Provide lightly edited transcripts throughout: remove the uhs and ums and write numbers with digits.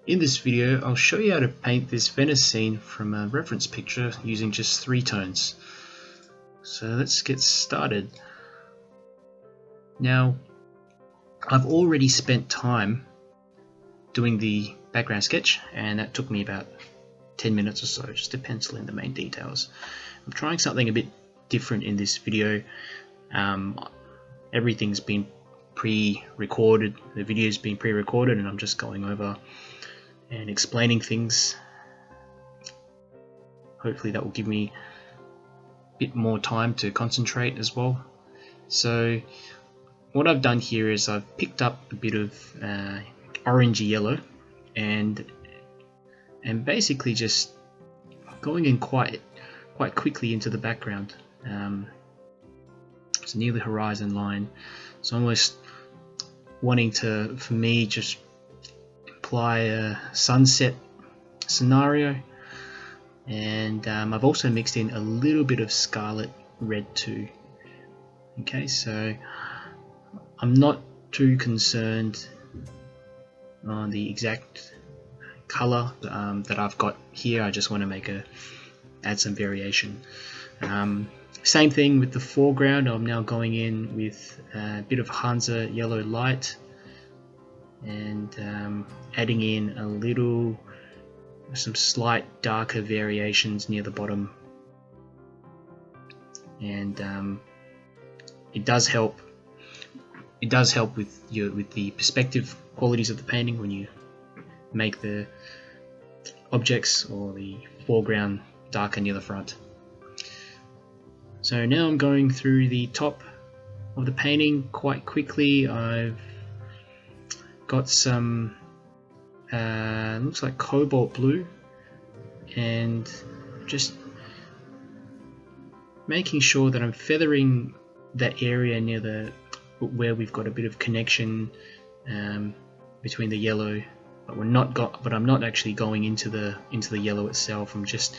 In this video, I'll show you how to paint this Venice scene from a reference picture using just 3 tones. So let's get started. Now, I've already spent time doing the background sketch, and that took me about 10 minutes or so just to pencil in the main details. I'm trying something a bit different in this video. Everything's been pre-recorded, the video's been pre-recorded, and I'm just going over and explaining things. Hopefully that will give me a bit more time to concentrate as well. So what I've done here is I've picked up a bit of orangey yellow and basically just going in quite quickly into the background. It's near the horizon line, so almost wanting to, for me, just apply a sunset scenario. And I've also mixed in a little bit of scarlet red too. Okay, so I'm not too concerned on the exact color that I've got here. I just want to add some variation. Same thing with the foreground. I'm now going in with a bit of 𝗠𝗘𝗗𝗜𝗔𝗍 yellow light and adding in some slight darker variations near the bottom. And it does help with the perspective qualities of the painting when you make the objects or the foreground darker near the front. So now I'm going through the top of the painting quite quickly. I've got some looks like cobalt blue, and just making sure that I'm feathering that area near where we've got a bit of connection between the yellow, but I'm not actually going into the yellow itself. I'm just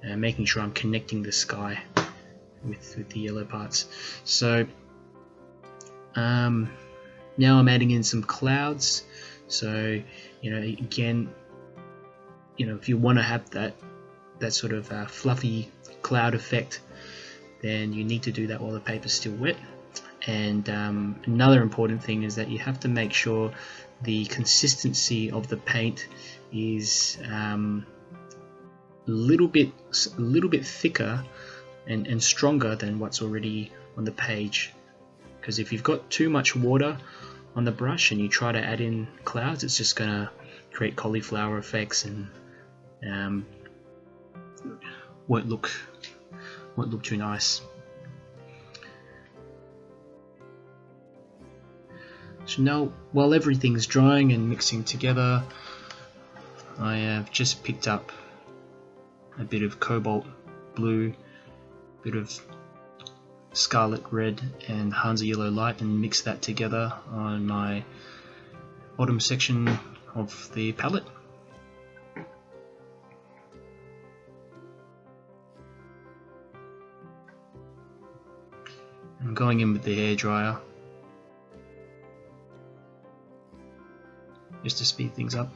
making sure I'm connecting the sky with the yellow parts. So now I'm adding in some clouds. So again, if you want to have that sort of fluffy cloud effect, then you need to do that while the paper's still wet. And another important thing is that you have to make sure the consistency of the paint is a little bit thicker and stronger than what's already on the page. Because if you've got too much water on the brush and you try to add in clouds, it's just going to create cauliflower effects and won't look too nice. So now, while everything's drying and mixing together, I have just picked up a bit of cobalt blue, a bit of scarlet red and 𝗠𝗘𝗗𝗜𝗔𝗍 yellow light, and mix that together on my bottom section of the palette. I'm going in with the hairdryer just to speed things up.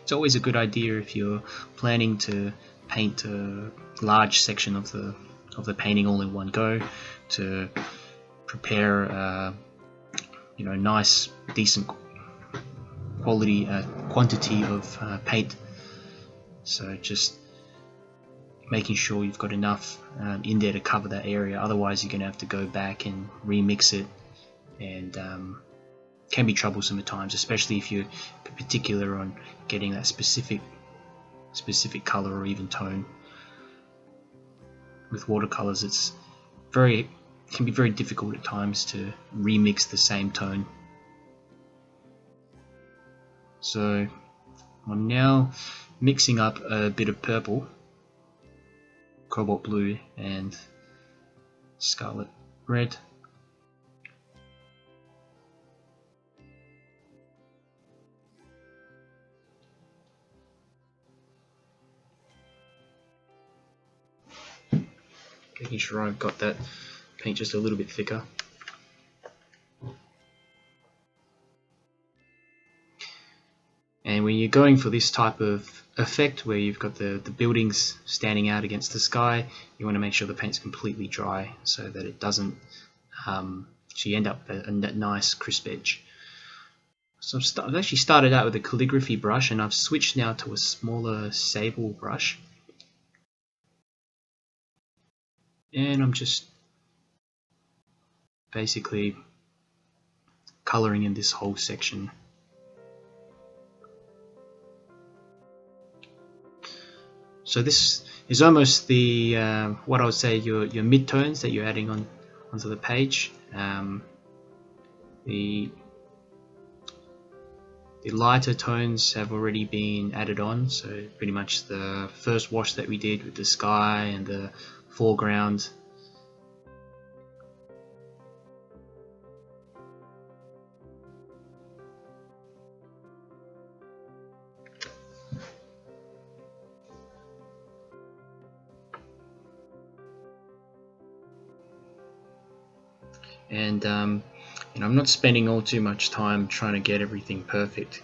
It's always a good idea, if you're planning to paint a large section of the painting all in one go, to prepare a nice decent quantity of paint. So just making sure you've got enough in there to cover that area. Otherwise you're going to have to go back and remix it, and can be troublesome at times, especially if you're particular on getting that specific color or even tone. With watercolors, it can be very difficult at times to remix the same tone. So I'm now mixing up a bit of purple, cobalt blue and scarlet red. Making sure I've got that paint just a little bit thicker. when you're going for this type of effect where you've got the buildings standing out against the sky, you want to make sure the paint's completely dry so that it doesn't, so you end up with a nice crisp edge. So I've actually started out with a calligraphy brush, and I've switched now to a smaller sable brush. And I'm just basically colouring in this whole section. So this is almost the what I would say your midtones that you're adding onto the page. The lighter tones have already been added on, so pretty much the first wash that we did with the sky and the foreground. And I'm not spending all too much time trying to get everything perfect.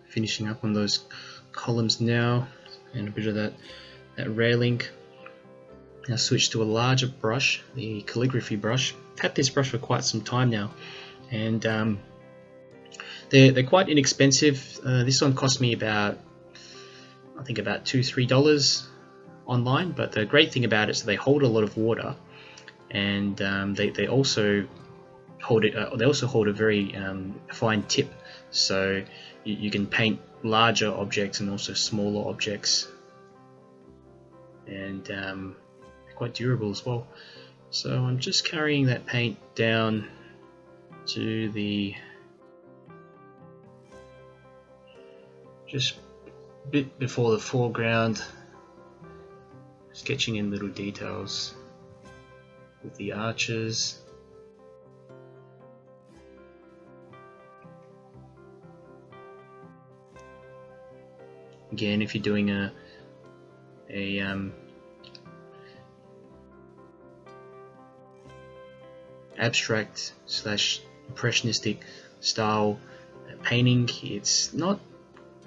Finishing up on those columns now, and a bit of that railing. Now switch to a larger brush, the calligraphy brush. I've had this brush for quite some time now, and they're quite inexpensive. This one cost me about, I think about $2-3 online. But the great thing about it is they hold a lot of water, and they also hold it. They also hold a very fine tip, so you can paint larger objects and also smaller objects, and quite durable as well. So I'm just carrying that paint down to the just a bit before the foreground, sketching in little details with the arches. Again, if you're doing a abstract / impressionistic style painting, it's not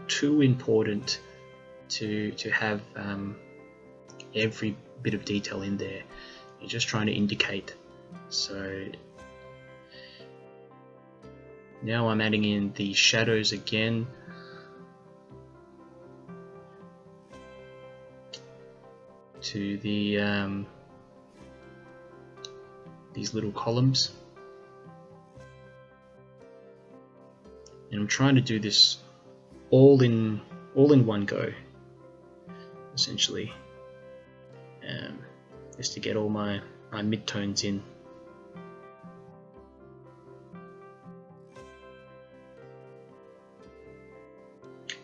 too important to have every bit of detail in there. You're just trying to indicate. So now I'm adding in the shadows again. To the these little columns, and I'm trying to do this all in one go, essentially, just to get all my midtones in.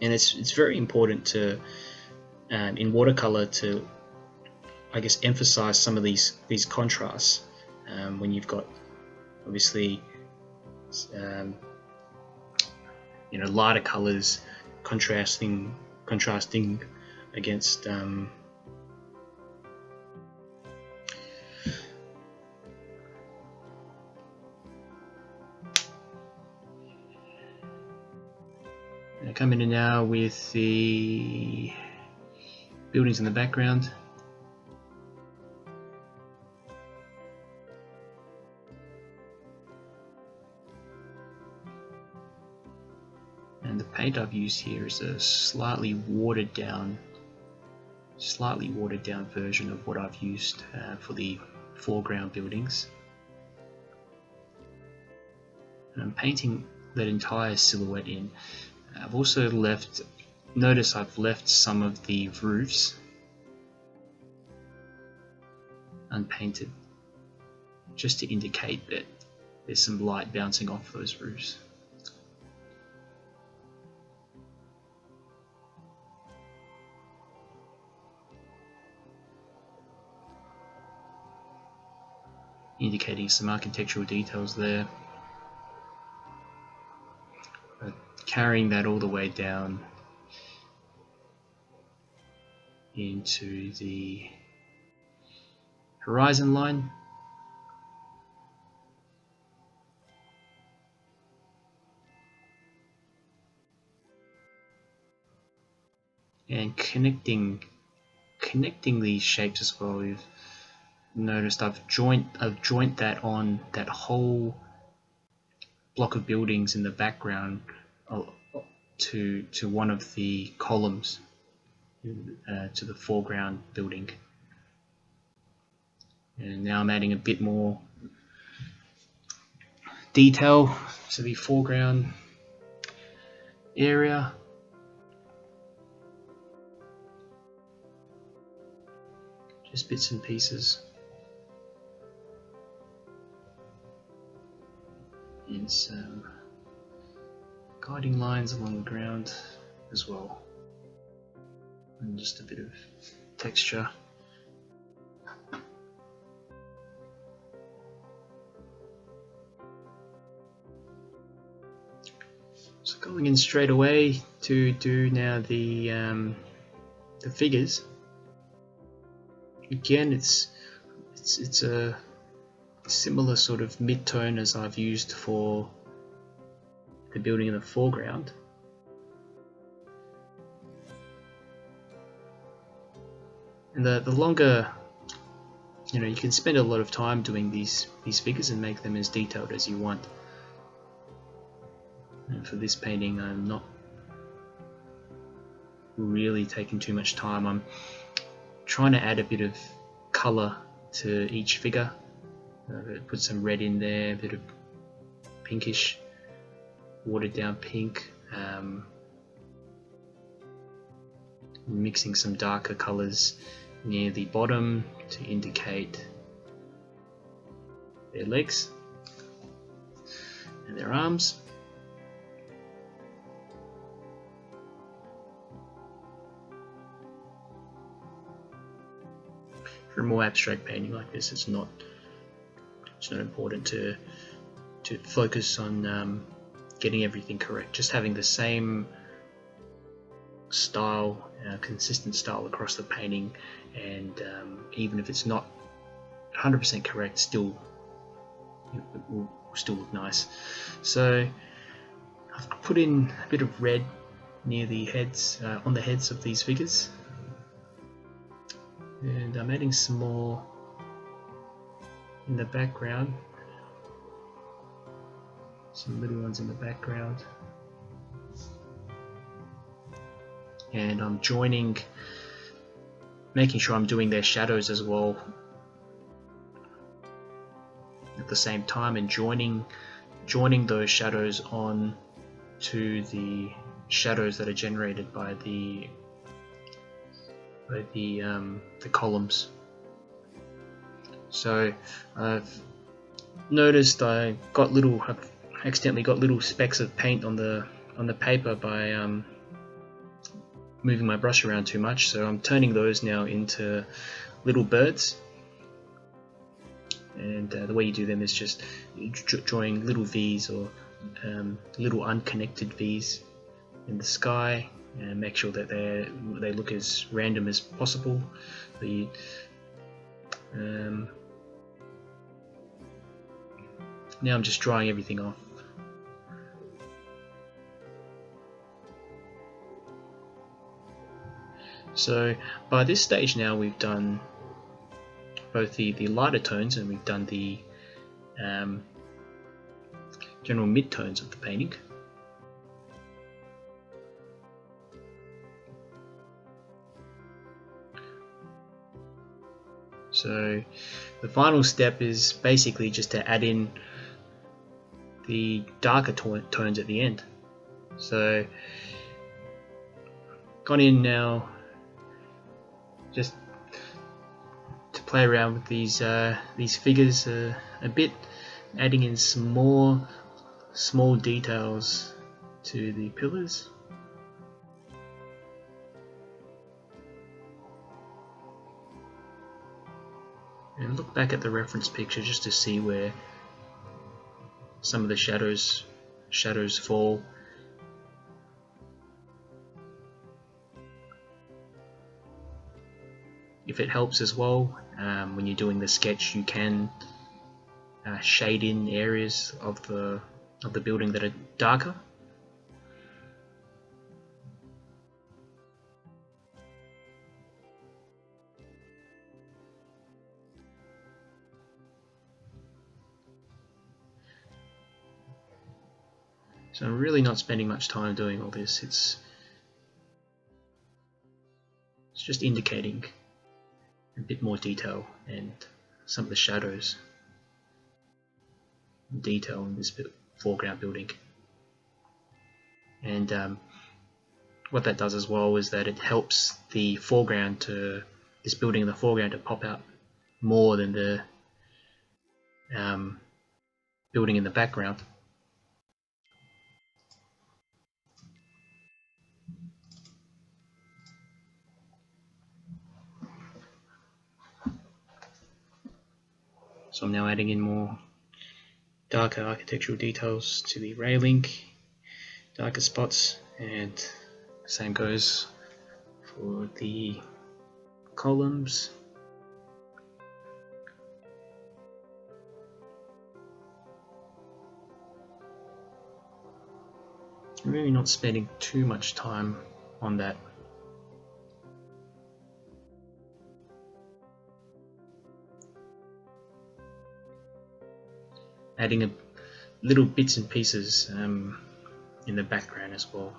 And it's very important to in watercolor to, I guess, emphasize some of these contrasts when you've got obviously lighter colors contrasting against coming in now with the buildings in the background. And the paint I've used here is a slightly watered down version of what I've used for the foreground buildings. And I'm painting that entire silhouette in. I've also notice I've left some of the roofs unpainted, just to indicate that there's some light bouncing off those roofs. indicating some architectural details there. Carrying that all the way down into the horizon line. And connecting these shapes as well. You've noticed I've joined that on that whole block of buildings in the background to one of the columns, to the foreground building. And now I'm adding a bit more detail to the foreground area. Just bits and pieces. And some guiding lines along the ground as well. And just a bit of texture. So going in straight away to do now the figures. Again, it's a similar sort of mid-tone as I've used for the building in the foreground. And the longer, you can spend a lot of time doing these figures and make them as detailed as you want. And for this painting, I'm not really taking too much time. I'm trying to add a bit of color to each figure. Put some red in there, a bit of pinkish, watered down pink, mixing some darker colors near the bottom to indicate their legs and their arms. For a more abstract painting like this, it's not important to focus on getting everything correct. Just having the same style, consistent style across the painting, and even if it's not 100% correct, still it will still look nice. So I've put in a bit of red near the heads, on the heads of these figures. And I'm adding some more in the background, some little ones in the background, and I'm joining, making sure I'm doing their shadows as well at the same time, and joining those shadows on to the shadows that are generated by the columns. So I've noticed I've accidentally got little specks of paint on the paper by moving my brush around too much. So I'm turning those now into little birds. And the way you do them is just drawing little V's or little unconnected V's in the sky, and make sure that they look as random as possible. Now I'm just drying everything off. So by this stage now we've done both the lighter tones, and we've done the general mid-tones of the painting. So the final step is basically just to add in the darker tones at the end. So gone in now just to play around with these figures a bit, adding in some more small details to the pillars. And look back at the reference picture just to see where some of the shadows fall. If it helps as well, when you're doing the sketch, you can shade in areas of the building that are darker. So I'm really not spending much time doing all this. It's just indicating a bit more detail and some of the shadows detail in this foreground building. And what that does as well is that it helps the foreground this building in the foreground to pop out more than the building in the background. So I'm now adding in more darker architectural details to the railing, darker spots, and the same goes for the columns. I'm really not spending too much time on that. Adding little bits and pieces in the background as well.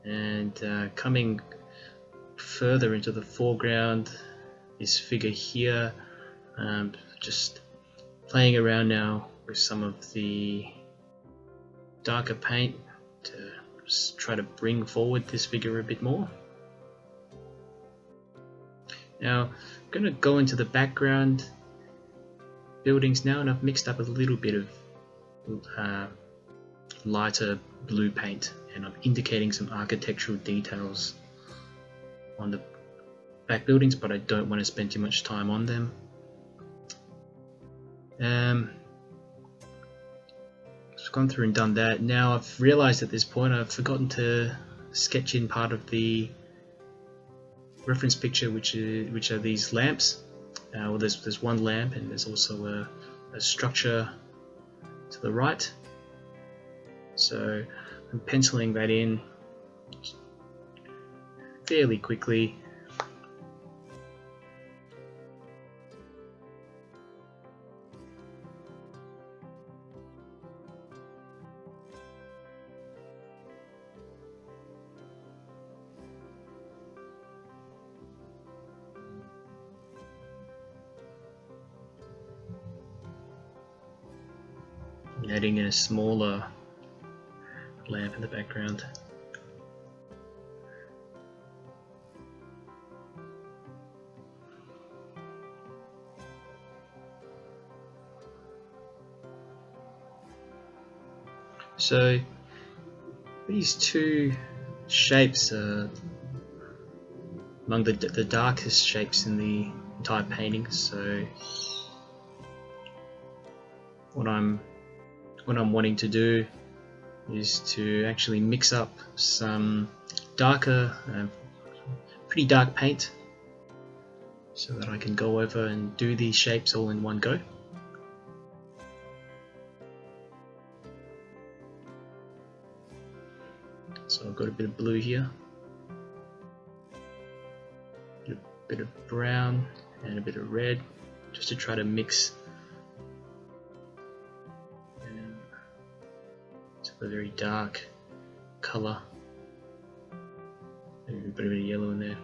And coming further into the foreground, this figure here, just playing around now with some of the darker paint to just try to bring forward this figure a bit more. Now I'm going to go into the background buildings now, and I've mixed up a little bit of lighter blue paint, and I'm indicating some architectural details on the back buildings, but I don't want to spend too much time on them. I've gone through and done that. Now I've realized at this point I've forgotten to sketch in part of the reference picture, which are these lamps. Well, there's one lamp, and there's also a structure to the right. So I'm penciling that in fairly quickly. Adding in a smaller lamp in the background. So these two shapes are among the darkest shapes in the entire painting. So what I'm wanting to do is to actually mix up some darker, pretty dark paint, so that I can go over and do these shapes all in one go. So I've got a bit of blue here, a bit of brown, and a bit of red, just to try to mix a very dark colour. Maybe a bit of yellow in there.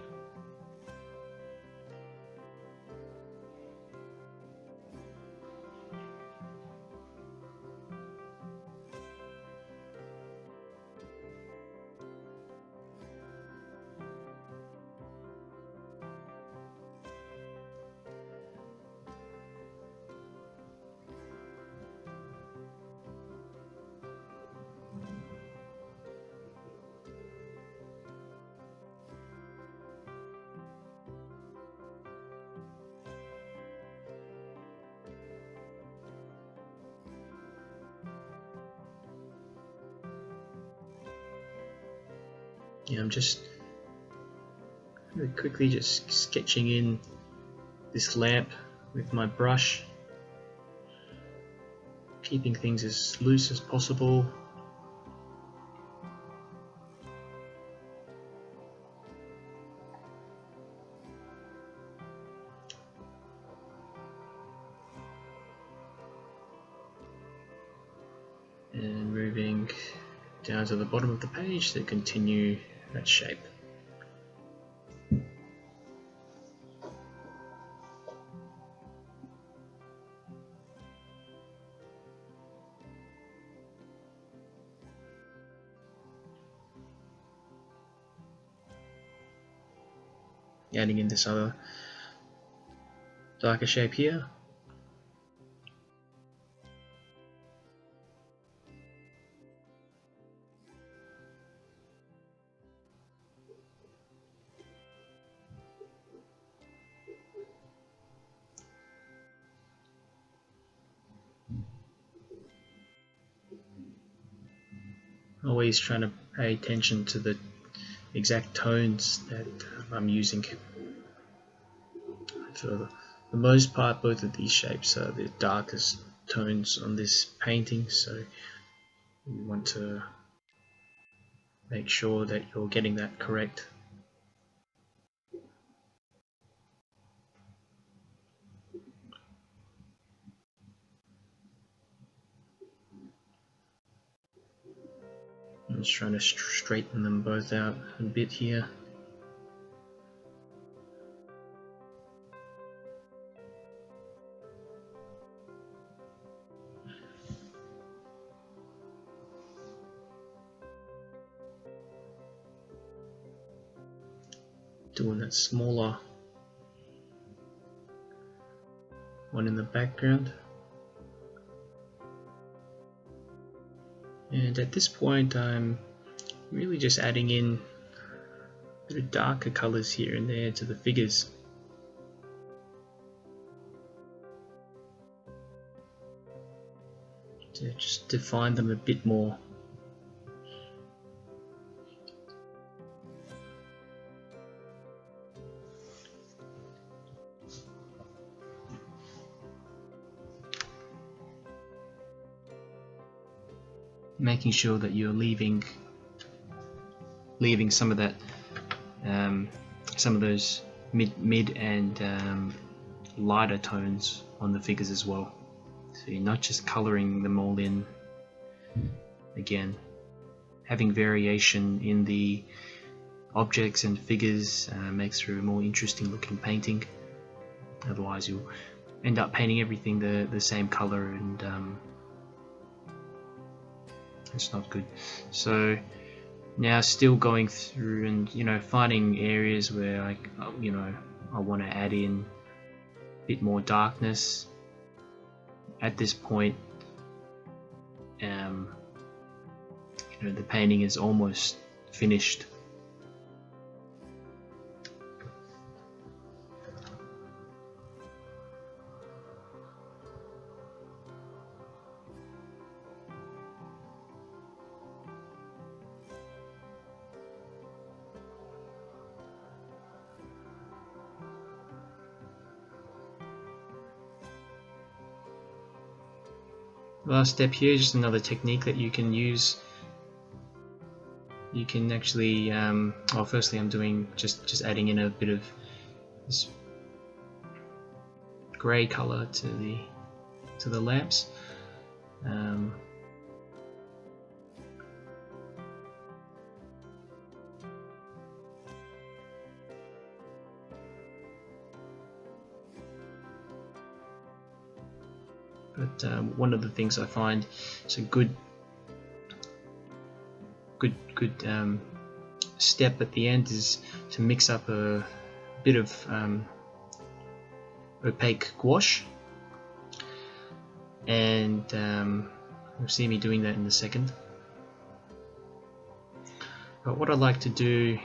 Yeah, I'm just really quickly just sketching in this lamp with my brush, keeping things as loose as possible. And moving down to the bottom of the page to continue that shape. Adding in this other darker shape here. Always trying to pay attention to the exact tones that I'm using. For the most part, both of these shapes are the darkest tones on this painting, so you want to make sure that you're getting that correct. I'm just trying to straighten them both out a bit here. Doing that smaller one in the background. And at this point I'm really just adding in a bit of darker colours here and there to the figures. To just define them a bit more. Making sure that you're leaving some of that, some of those mid and lighter tones on the figures as well. So you're not just colouring them all in. Again, having variation in the objects and figures makes for a more interesting looking painting. Otherwise you'll end up painting everything the same colour, and it's not good. So now still going through and finding areas where I want to add in a bit more darkness. At this point, the painting is almost finished. Last step here is just another technique that you can use. You can actually, well, firstly I'm doing just adding in a bit of this grey colour to the lamps. But one of the things I find is a good step at the end is to mix up a bit of opaque gouache, and you'll see me doing that in a second. But what I like to do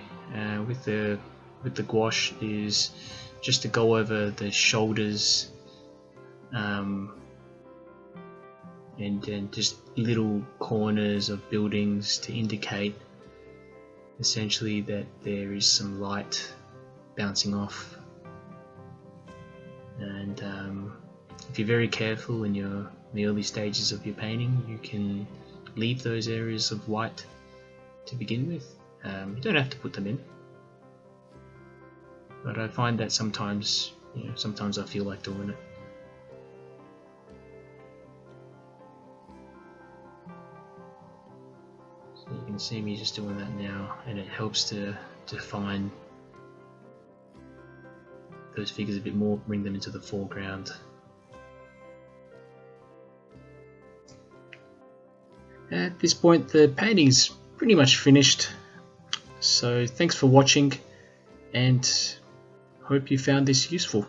with the gouache is just to go over the shoulders and just little corners of buildings to indicate essentially that there is some light bouncing off, and if you're very careful in the early stages of your painting, you can leave those areas of white to begin with. You don't have to put them in, but I find that sometimes, sometimes I feel like doing it. So you can see me just doing that now, and it helps to define those figures a bit more, bring them into the foreground. At this point, the painting's pretty much finished. So thanks for watching, and hope you found this useful.